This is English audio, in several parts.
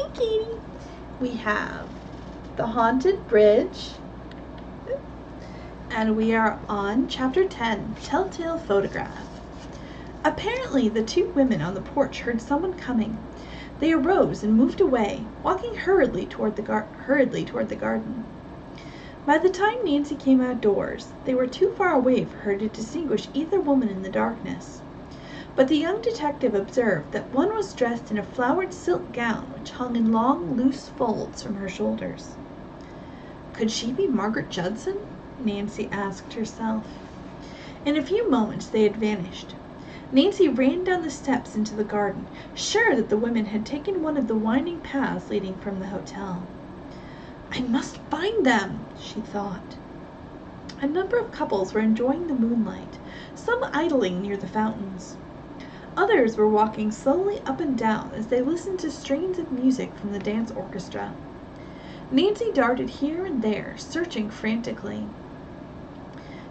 Hi, Katie. We have The Haunted Bridge, and we are on Chapter 10, Telltale Photograph. Apparently, the two women on the porch heard someone coming. They arose and moved away, walking hurriedly toward the garden. By the time Nancy came outdoors, they were too far away for her to distinguish either woman in the darkness. But the young detective observed that one was dressed in a flowered silk gown which hung in long, loose folds from her shoulders. Could she be Margaret Judson? Nancy asked herself. In a few moments they had vanished. Nancy ran down the steps into the garden, sure that the women had taken one of the winding paths leading from the hotel. I must find them, she thought. A number of couples were enjoying the moonlight, some idling near the fountains. Others were walking slowly up and down as they listened to strains of music from the dance orchestra. Nancy darted here and there, searching frantically.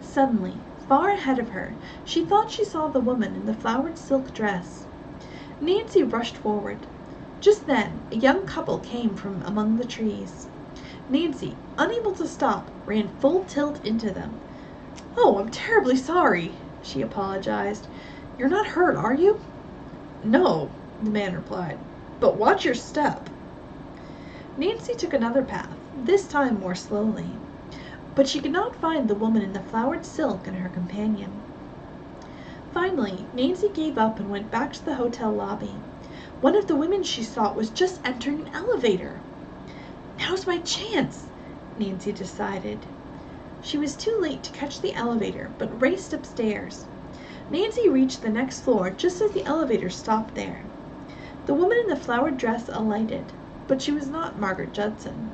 Suddenly, far ahead of her, she thought she saw the woman in the flowered silk dress. Nancy rushed forward. Just then, a young couple came from among the trees. Nancy, unable to stop, ran full tilt into them. "Oh, I'm terribly sorry," she apologized. "You're not hurt, are you?" "No," the man replied, "but watch your step." Nancy took another path, this time more slowly. But she could not find the woman in the flowered silk and her companion. Finally, Nancy gave up and went back to the hotel lobby. One of the women she sought was just entering an elevator. Now's my chance, Nancy decided. She was too late to catch the elevator, but raced upstairs. Nancy reached the next floor just as the elevator stopped there. The woman in the flowered dress alighted, but she was not Margaret Judson.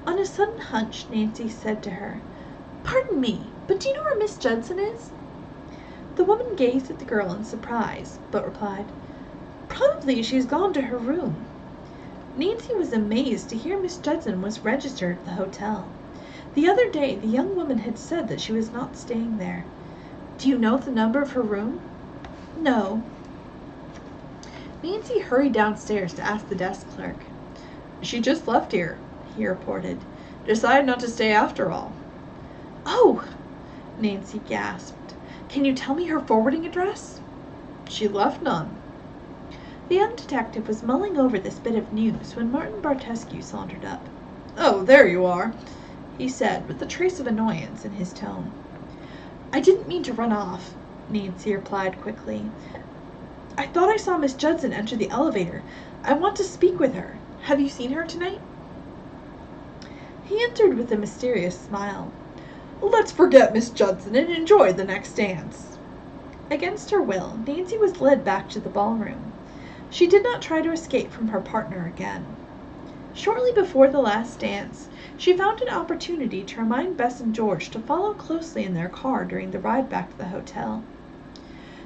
On a sudden hunch, Nancy said to her, "Pardon me, but do you know where Miss Judson is?" The woman gazed at the girl in surprise, but replied, "Probably she's gone to her room." Nancy was amazed to hear Miss Judson was registered at the hotel. The other day the young woman had said that she was not staying there. "Do you know the number of her room?" "No." Nancy hurried downstairs to ask the desk clerk. "She just left here," he reported. "Decided not to stay after all." "Oh!" Nancy gasped. "Can you tell me her forwarding address?" "She left none." The young detective was mulling over this bit of news when Martin Bartescu sauntered up. "Oh, there you are," he said, with a trace of annoyance in his tone. "I didn't mean to run off," Nancy replied quickly. "I thought I saw Miss Judson enter the elevator. I want to speak with her. Have you seen her tonight?" He entered with a mysterious smile. "Let's forget Miss Judson and enjoy the next dance." Against her will, Nancy was led back to the ballroom. She did not try to escape from her partner again. Shortly before the last dance, she found an opportunity to remind Bess and George to follow closely in their car during the ride back to the hotel.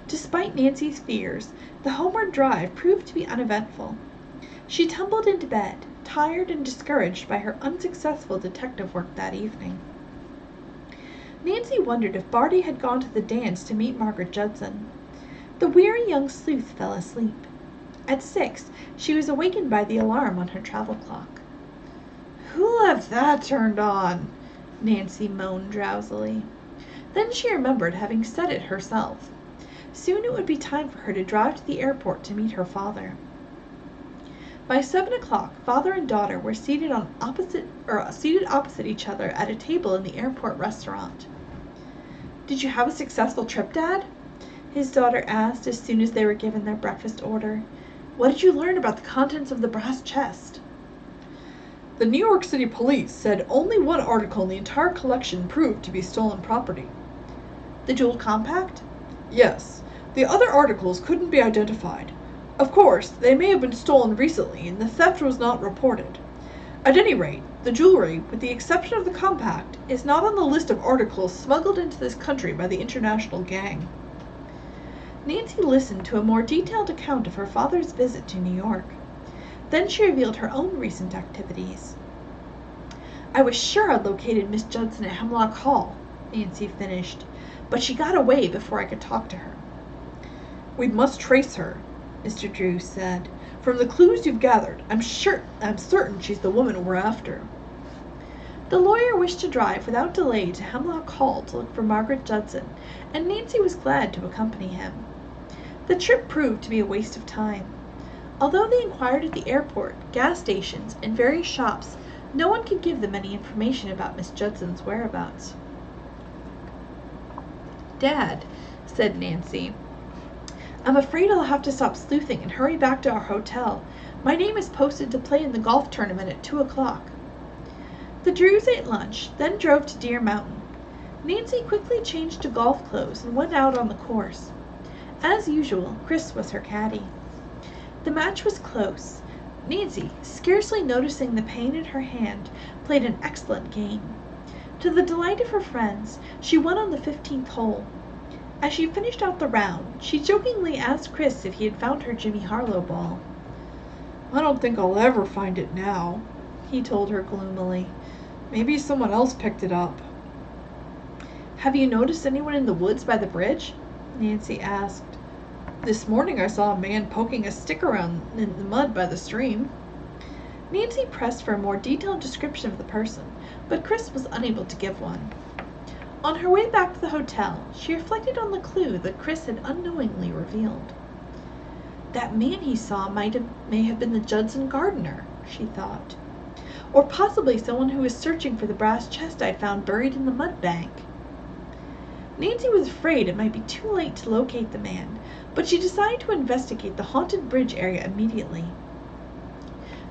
Despite Nancy's fears, the homeward drive proved to be uneventful. She tumbled into bed, tired and discouraged by her unsuccessful detective work that evening. Nancy wondered if Barty had gone to the dance to meet Margaret Judson. The weary young sleuth fell asleep. At 6, she was awakened by the alarm on her travel clock. "Who left that turned on?" Nancy moaned drowsily. Then she remembered having set it herself. Soon it would be time for her to drive to the airport to meet her father. By 7 o'clock, father and daughter were seated opposite each other at a table in the airport restaurant. "Did you have a successful trip, Dad?" his daughter asked as soon as they were given their breakfast order. "What did you learn about the contents of the brass chest?" "The New York City police said only one article in the entire collection proved to be stolen property." "The jeweled compact?" "Yes. The other articles couldn't be identified. Of course, they may have been stolen recently, and the theft was not reported. At any rate, the jewelry, with the exception of the compact, is not on the list of articles smuggled into this country by the international gang." Nancy listened to a more detailed account of her father's visit to New York. Then she revealed her own recent activities. "I was sure I'd located Miss Judson at Hemlock Hall," Nancy finished, "but she got away before I could talk to her." "We must trace her," Mr. Drew said. From the clues you've gathered, I'm certain she's the woman we're after." The lawyer wished to drive without delay to Hemlock Hall to look for Margaret Judson, and Nancy was glad to accompany him. The trip proved to be a waste of time. Although they inquired at the airport, gas stations, and various shops, no one could give them any information about Miss Judson's whereabouts. "Dad," said Nancy, "I'm afraid I'll have to stop sleuthing and hurry back to our hotel. My name is posted to play in the golf tournament at 2 o'clock." The Drews ate lunch, then drove to Deer Mountain. Nancy quickly changed to golf clothes and went out on the course. As usual, Chris was her caddy. The match was close. Nancy, scarcely noticing the pain in her hand, played an excellent game. To the delight of her friends, she won on the 15th hole. As she finished out the round, she jokingly asked Chris if he had found her Jimmy Harlow ball. "I don't think I'll ever find it now," he told her gloomily. "Maybe someone else picked it up." "Have you noticed anyone in the woods by the bridge?" Nancy asked. "This morning I saw a man poking a stick around in the mud by the stream." Nancy pressed for a more detailed description of the person, but Chris was unable to give one. On her way back to the hotel, she reflected on the clue that Chris had unknowingly revealed. That man he saw may have been the Judson gardener, she thought. Or possibly someone who was searching for the brass chest I'd found buried in the mud bank. Nancy was afraid it might be too late to locate the man, but she decided to investigate the haunted bridge area immediately.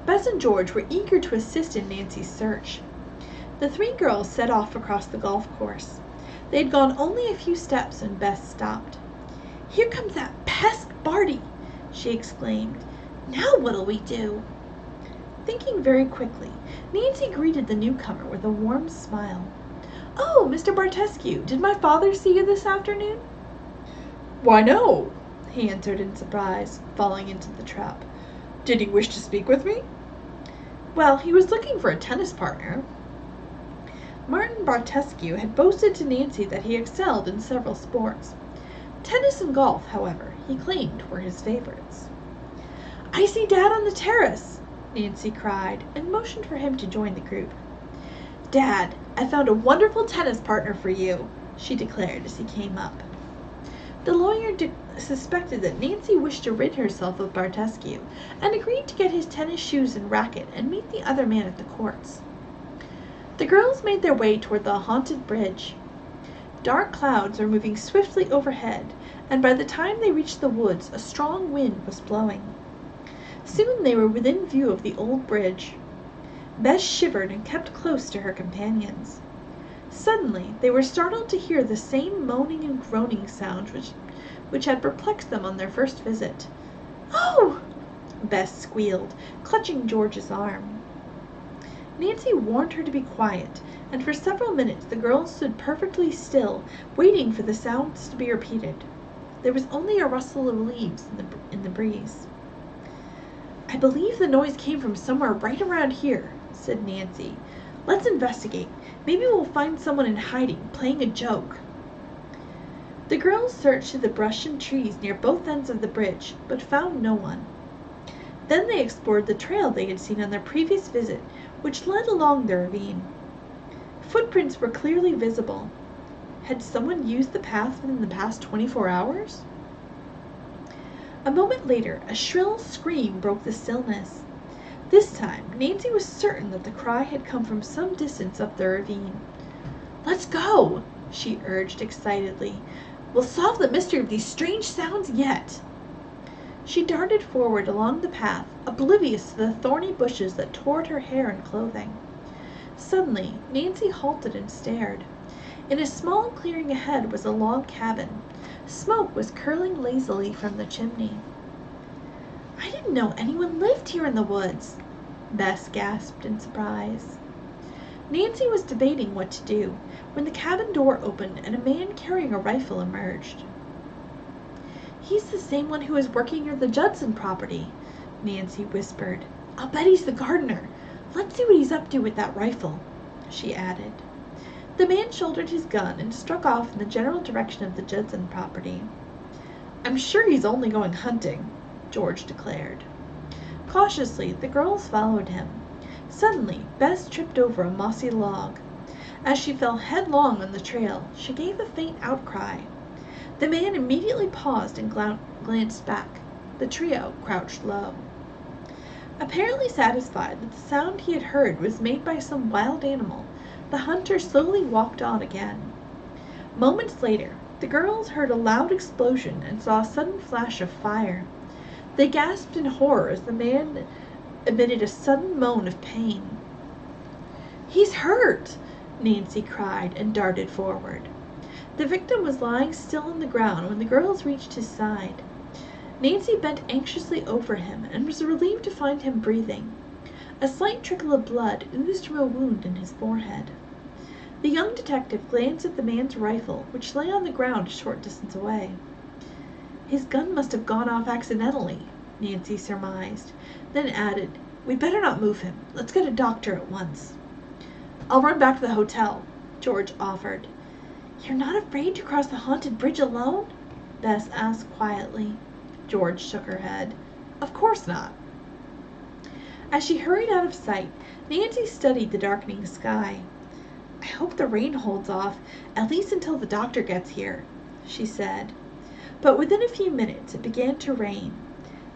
Bess and George were eager to assist in Nancy's search. The three girls set off across the golf course. They had gone only a few steps when Bess stopped. "Here comes that pest Barty!" she exclaimed. "Now what'll we do?" Thinking very quickly, Nancy greeted the newcomer with a warm smile. "Oh, Mr. Bartescu, did my father see you this afternoon?" "Why, no," he answered in surprise, falling into the trap. "Did he wish to speak with me?" "Well, he was looking for a tennis partner." Martin Bartescu had boasted to Nancy that he excelled in several sports. Tennis and golf, however, he claimed were his favorites. "I see Dad on the terrace!" Nancy cried, and motioned for him to join the group. "Dad, I found a wonderful tennis partner for you," she declared as he came up. The lawyer suspected that Nancy wished to rid herself of Bartescu, and agreed to get his tennis shoes and racket and meet the other man at the courts. The girls made their way toward the haunted bridge. Dark clouds were moving swiftly overhead, and by the time they reached the woods a strong wind was blowing. Soon they were within view of the old bridge. Bess shivered and kept close to her companions. Suddenly they were startled to hear the same moaning and groaning sound which had perplexed them on their first visit. "Oh!" Bess squealed, clutching George's arm. Nancy warned her to be quiet, and for several minutes the girls stood perfectly still, waiting for the sounds to be repeated. There was only a rustle of leaves in the breeze. "I believe the noise came from somewhere right around here," said Nancy. "Let's investigate. Maybe we'll find someone in hiding, playing a joke." The girls searched through the brush and trees near both ends of the bridge, but found no one. Then they explored the trail they had seen on their previous visit, which led along the ravine. Footprints were clearly visible. Had someone used the path within the past 24 hours? A moment later, a shrill scream broke the stillness. This time, Nancy was certain that the cry had come from some distance up the ravine. "Let's go," she urged excitedly. "We'll solve the mystery of these strange sounds yet." She darted forward along the path, oblivious to the thorny bushes that tore at her hair and clothing. Suddenly, Nancy halted and stared. In a small clearing ahead was a log cabin. Smoke was curling lazily from the chimney. "I didn't know anyone lived here in the woods," Bess gasped in surprise. Nancy was debating what to do when the cabin door opened and a man carrying a rifle emerged. "He's the same one who is working near the Judson property," Nancy whispered. "I'll bet he's the gardener. Let's see what he's up to with that rifle," she added. The man shouldered his gun and struck off in the general direction of the Judson property. "I'm sure he's only going hunting," George declared. Cautiously, the girls followed him. Suddenly, Bess tripped over a mossy log. As she fell headlong on the trail, she gave a faint outcry. The man immediately paused and glanced back. The trio crouched low. Apparently satisfied that the sound he had heard was made by some wild animal, the hunter slowly walked on again. Moments later, the girls heard a loud explosion and saw a sudden flash of fire. They gasped in horror as the man emitted a sudden moan of pain. "He's hurt!" Nancy cried and darted forward. The victim was lying still on the ground when the girls reached his side. Nancy bent anxiously over him and was relieved to find him breathing. A slight trickle of blood oozed from a wound in his forehead. The young detective glanced at the man's rifle, which lay on the ground a short distance away. "His gun must have gone off accidentally," Nancy surmised, then added, "We'd better not move him. Let's get a doctor at once." "I'll run back to the hotel," George offered. "You're not afraid to cross the haunted bridge alone?" Bess asked quietly. George shook her head. "Of course not." As she hurried out of sight, Nancy studied the darkening sky. "I hope the rain holds off, at least until the doctor gets here," she said. But within a few minutes it began to rain.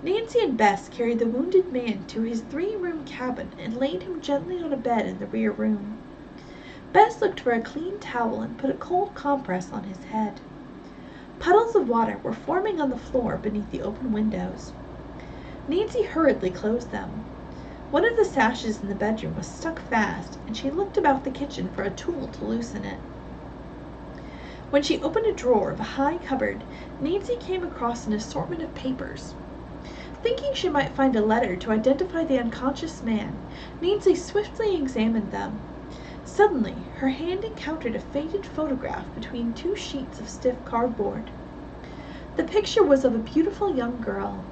Nancy and Bess carried the wounded man to his 3-room cabin and laid him gently on a bed in the rear room. Bess looked for a clean towel and put a cold compress on his head. Puddles of water were forming on the floor beneath the open windows. Nancy hurriedly closed them. One of the sashes in the bedroom was stuck fast, and she looked about the kitchen for a tool to loosen it. When she opened a drawer of a high cupboard, Nancy came across an assortment of papers. Thinking she might find a letter to identify the unconscious man, Nancy swiftly examined them. Suddenly, her hand encountered a faded photograph between 2 sheets of stiff cardboard. The picture was of a beautiful young girl.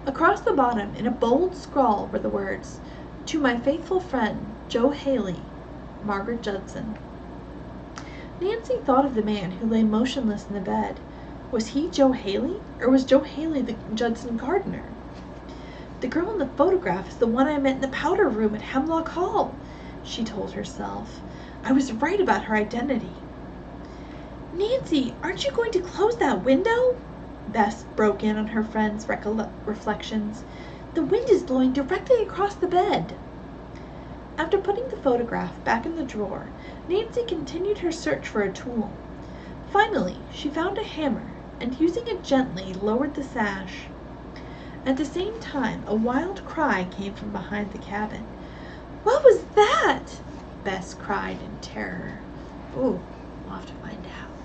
Across the bottom, in a bold scrawl, were the words, "To my faithful friend, Joe Haley, Margaret Judson." Nancy thought of the man who lay motionless in the bed. Was he Joe Haley, or was Joe Haley the Judson gardener? "The girl in the photograph is the one I met in the powder room at Hemlock Hall," she told herself. "I was right about her identity." "Nancy, aren't you going to close that window?" Bess broke in on her friend's reflections. "The wind is blowing directly across the bed." After putting the photograph back in the drawer, Nancy continued her search for a tool. Finally, she found a hammer, and using it gently, lowered the sash. At the same time, a wild cry came from behind the cabin. "What was that?" Bess cried in terror. "Ooh, we'll have to find out."